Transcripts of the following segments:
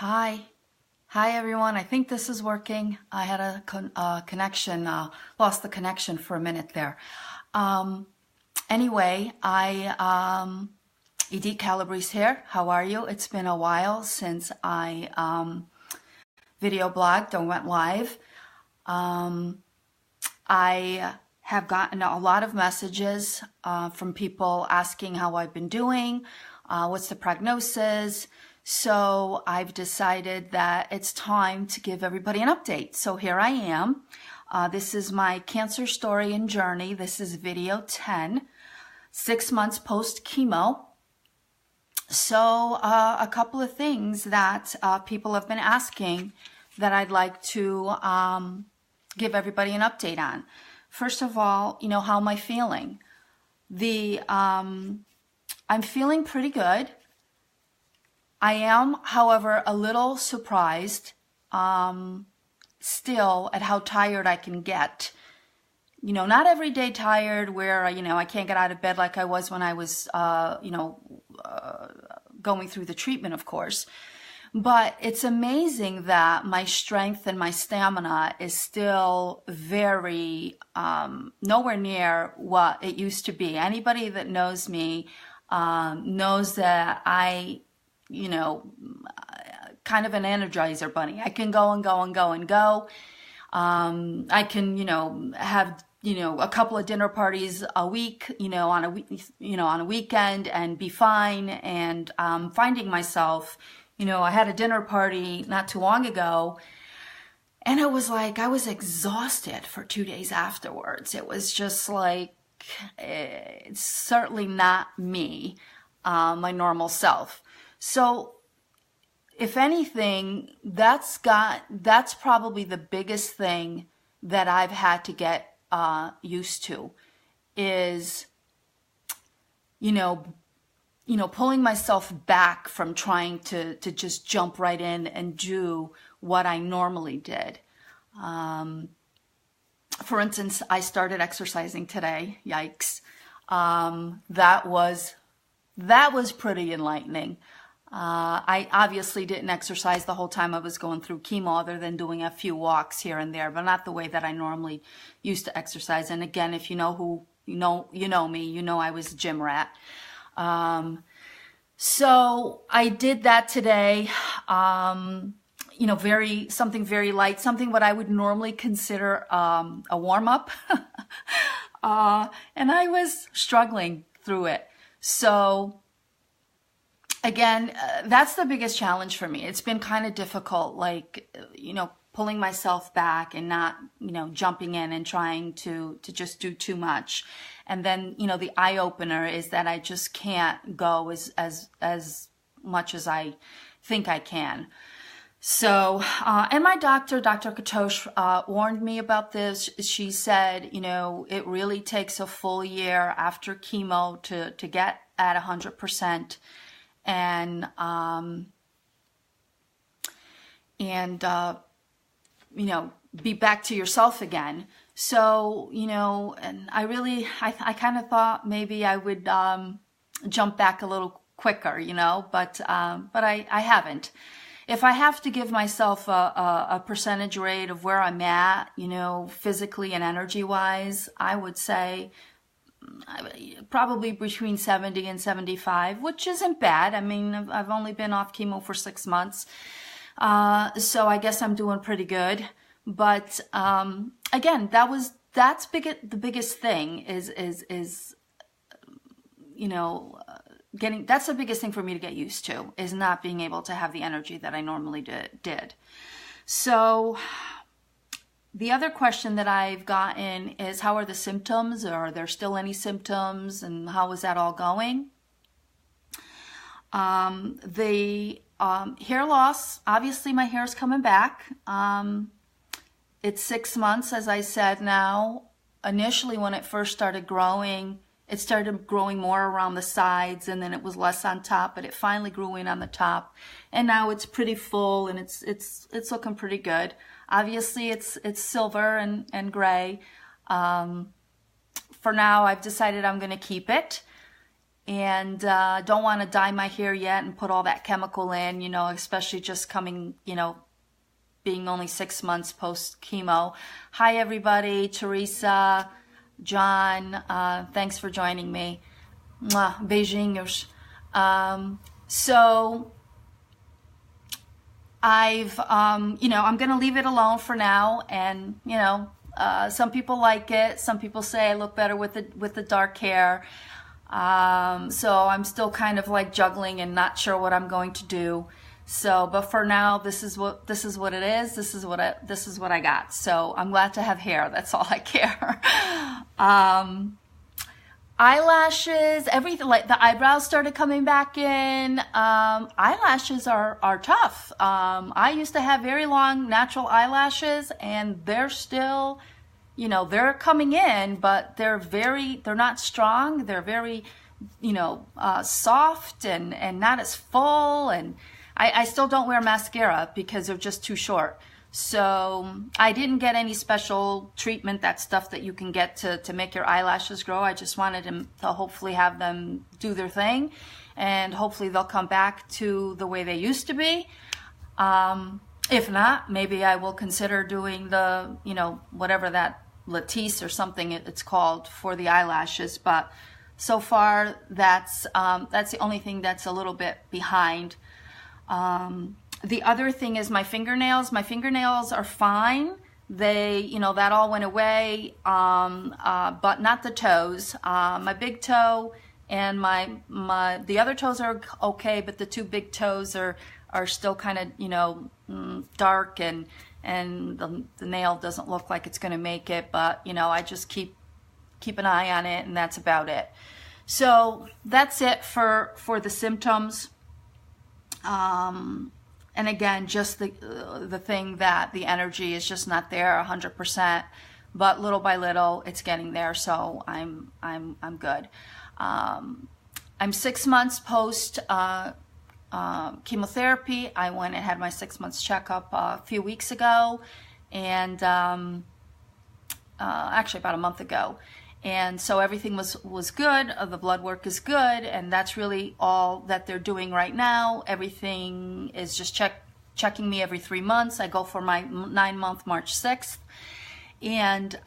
Hi. Hi, everyone. I think this is working. I had a connection, lost the connection for a minute there. Anyway, Edith Calabrese here. How are you? It's been a while since I video blogged or went live. I have gotten a lot of messages from people asking how I've been doing, what's the prognosis. So I've decided that it's time to give everybody an update. So here I am. This is my cancer story and journey. This is video 10, 6 months post chemo. So a couple of things that people have been asking that I'd like to give everybody an update on. First of all, how am I feeling? I'm feeling pretty good. I am, however, a little surprised still at how tired I can get. Not every day tired where, I can't get out of bed like I was when I was, going through the treatment, of course. But it's amazing that my strength and my stamina is still very nowhere near what it used to be. Anybody that knows me knows that I kind of an energizer bunny. I can go and go and go and go. I can, have, a couple of dinner parties a week, on a weekend and be fine. And finding myself, I had a dinner party not too long ago, and it was like I was exhausted for 2 days afterwards. It was just like, it's certainly not me, my normal self. So if anything, that's probably the biggest thing that I've had to get used to is, pulling myself back from trying to just jump right in and do what I normally did. For instance, I started exercising today. Yikes. That was pretty enlightening. I obviously didn't exercise the whole time I was going through chemo, other than doing a few walks here and there, but not the way that I normally used to exercise. And again, if you know me, I was a gym rat. So I did that today. Something very light, something what I would normally consider a warm up. And I was struggling through it. So again, that's the biggest challenge for me. It's been kind of difficult, pulling myself back and not, jumping in and trying to just do too much. And then, the eye opener is that I just can't go as much as I think I can. So, and my doctor, Dr. Katosh, warned me about this. She said, it really takes a full year after chemo to get at 100%. And be back to yourself again. So, and I kind of thought maybe I would, jump back a little quicker, but I haven't. If I have to give myself a percentage rate of where I'm at, physically and energy wise, I would say probably between 70 and 75, which isn't bad. I mean, I've only been off chemo for 6 months. So I guess I'm doing pretty good. But, again, that's the biggest thing is, that's the biggest thing for me to get used to, is not being able to have the energy that I normally did. So the other question that I've gotten is, how are the symptoms? Are there still any symptoms? And how is that all going? The hair loss, obviously my hair is coming back. It's 6 months, as I said now. Initially, when it first started growing, it started growing more around the sides, and then it was less on top, but it finally grew in on the top. And now it's pretty full, and it's looking pretty good. Obviously, it's silver and gray. For now, I've decided I'm going to keep it. and don't want to dye my hair yet and put all that chemical in, especially just coming, being only 6 months post chemo. Hi everybody, Teresa, John, thanks for joining me. Mwah, beijinhos. So I'm going to leave it alone for now, and some people like it. Some people say I look better with the dark hair. So I'm still kind of like juggling and not sure what I'm going to do. So, but for now, this is what it is. This is what I got. So I'm glad to have hair. That's all I care. Eyelashes, everything, like the eyebrows started coming back in. Eyelashes are tough. I used to have very long natural eyelashes, and they're still, they're coming in, but they're not strong. They're very, soft and not as full. And I still don't wear mascara because they're just too short. So I didn't get any special treatment, that stuff that you can get to make your eyelashes grow. I just wanted to hopefully have them do their thing, and hopefully they'll come back to the way they used to be. If not, maybe I will consider doing the, whatever that lattice or something it's called for the eyelashes. But so far, that's the only thing that's a little bit behind. The other thing is my fingernails. My fingernails are fine. They, that all went away, but not the toes. My big toe and the other toes are okay, but the two big toes are still kind of, dark, and the nail doesn't look like it's going to make it. But, I just keep an eye on it, and that's about it. So that's it for the symptoms. And again, just the thing that the energy is just not there 100%, but little by little it's getting there. So I'm good. I'm 6 months post chemotherapy. I went and had my 6 months checkup a few weeks ago, and actually about a month ago. And so everything was good. The blood work is good, and that's really all that they're doing right now. Everything is just checking me every 3 months. I go for my 9-month March 6th, and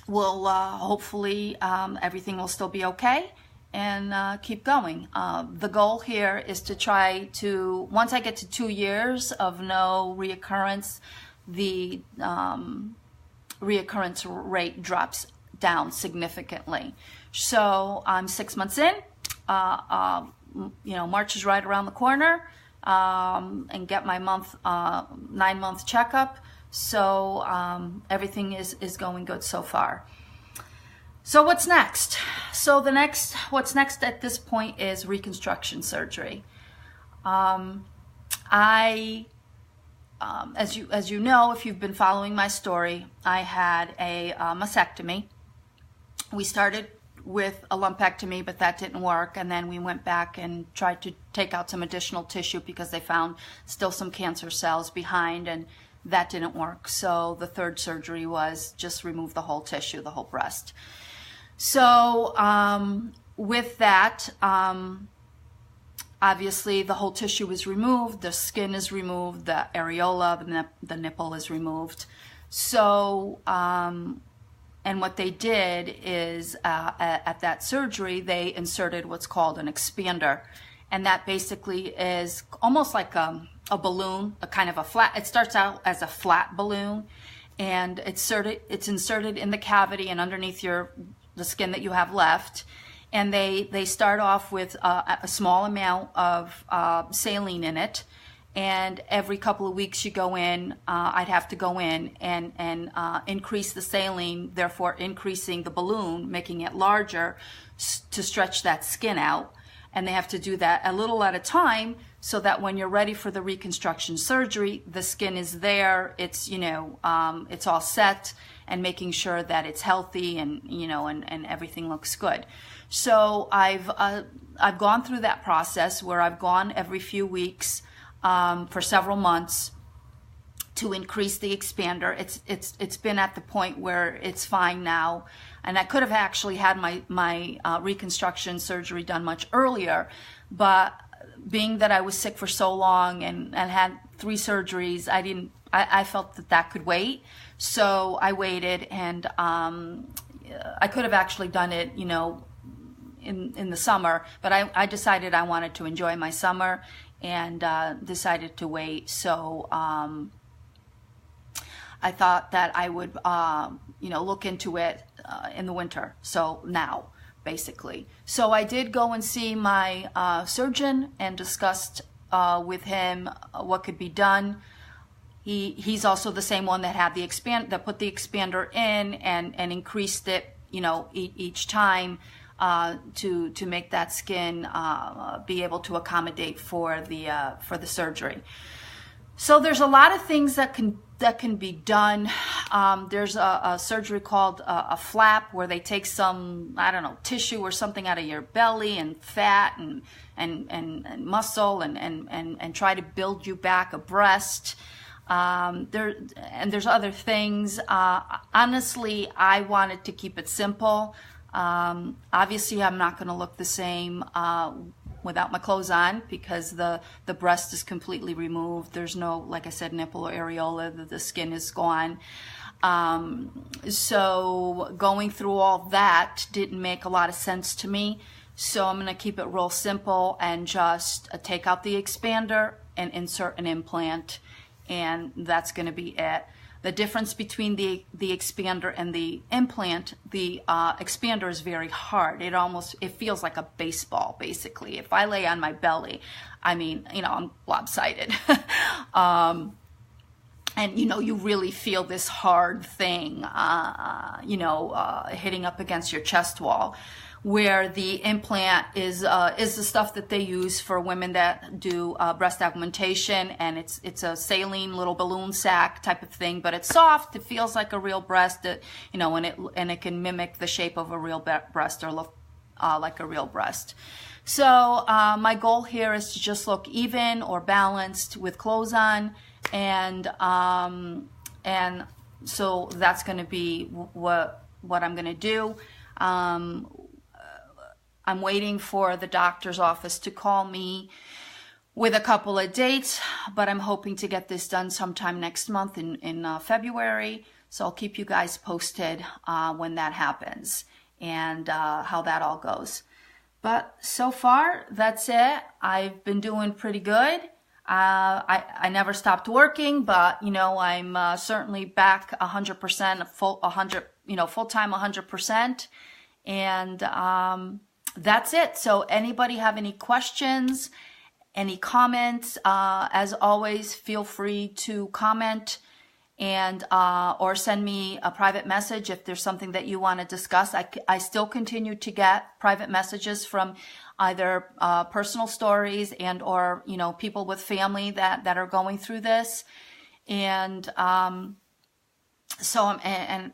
we'll hopefully everything will still be okay, and keep going. The goal here is to try to, once I get to 2 years of no reoccurrence, the reoccurrence rate drops down significantly. So I'm 6 months in. March is right around the corner, and get my 9-month checkup. So everything is going good so far. So what's next? So what's next at this point is reconstruction surgery. As you know, if you've been following my story, I had a mastectomy. We started with a lumpectomy, but that didn't work, and then we went back and tried to take out some additional tissue because they found still some cancer cells behind, and that didn't work. So the third surgery was just remove the whole tissue, the whole breast. So with that, obviously, the whole tissue is removed, the skin is removed, the areola, the nipple is removed. So, and what they did is, at that surgery, they inserted what's called an expander. And that basically is almost like a balloon, a kind of a flat, it starts out as a flat balloon, and it's inserted in the cavity and underneath the skin that you have left. And they start off with a small amount of saline in it, and every couple of weeks you go in, I'd have to go in and increase the saline, therefore increasing the balloon, making it larger to stretch that skin out. And they have to do that a little at a time, so that when you're ready for the reconstruction surgery, the skin is there, it's it's all set, and making sure that it's healthy and and everything looks good. So I've gone through that process where I've gone every few weeks for several months, to increase the expander. It's been at the point where it's fine now, and I could have actually had my reconstruction surgery done much earlier, but being that I was sick for so long and had 3 surgeries, I felt that could wait, so I waited, and I could have actually done it, you know, in the summer, but I decided I wanted to enjoy my summer and decided to wait. So I thought that I would, you know, look into it in the winter. So now, basically. So I did go and see my surgeon and discussed with him what could be done. He's also the same one that had that put the expander in and increased it, you know, each time to make that skin be able to accommodate for the surgery. So there's a lot of things that can be done. There's a surgery called a flap, where they take some, I don't know, tissue or something out of your belly and fat and muscle and try to build you back a breast. There's other things. Honestly, I wanted to keep it simple. Obviously, I'm not going to look the same without my clothes on, because the breast is completely removed. There's no, like I said, nipple or areola. The skin is gone. So going through all that didn't make a lot of sense to me. So I'm going to keep it real simple and just take out the expander and insert an implant, and that's going to be it. The difference between the expander and the implant, the expander is very hard. It feels like a baseball, basically. If I lay on my belly, I mean, you know, I'm lopsided. And, you know, you really feel this hard thing, you know, hitting up against your chest wall. Where the implant is the stuff that they use for women that do breast augmentation, and it's a saline little balloon sac type of thing, but it's soft. It feels like a real breast, you know, and it can mimic the shape of a real breast, or look like a real breast. So my goal here is to just look even or balanced with clothes on, and so that's going to be what I'm going to do. I'm waiting for the doctor's office to call me with a couple of dates, but I'm hoping to get this done sometime next month in February. So I'll keep you guys posted when that happens and how that all goes. But so far, that's it. I've been doing pretty good. I never stopped working, but you know, I'm certainly back 100%, full-time 100%, and that's it. So anybody have any questions, any comments, as always, feel free to comment and or send me a private message if there's something that you want to discuss. I still continue to get private messages from either personal stories and or, you know, people with family that are going through this. And so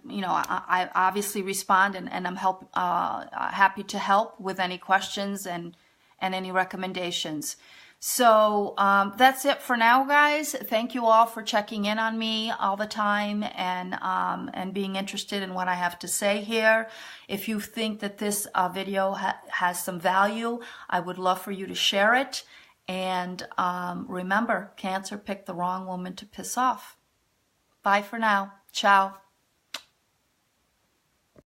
you know, I obviously respond, and I'm happy to help with any questions and any recommendations. So that's it for now, guys. Thank you all for checking in on me all the time and being interested in what I have to say here. If you think that this video has some value, I would love for you to share it. And remember, cancer picked the wrong woman to piss off. Bye for now. Ciao.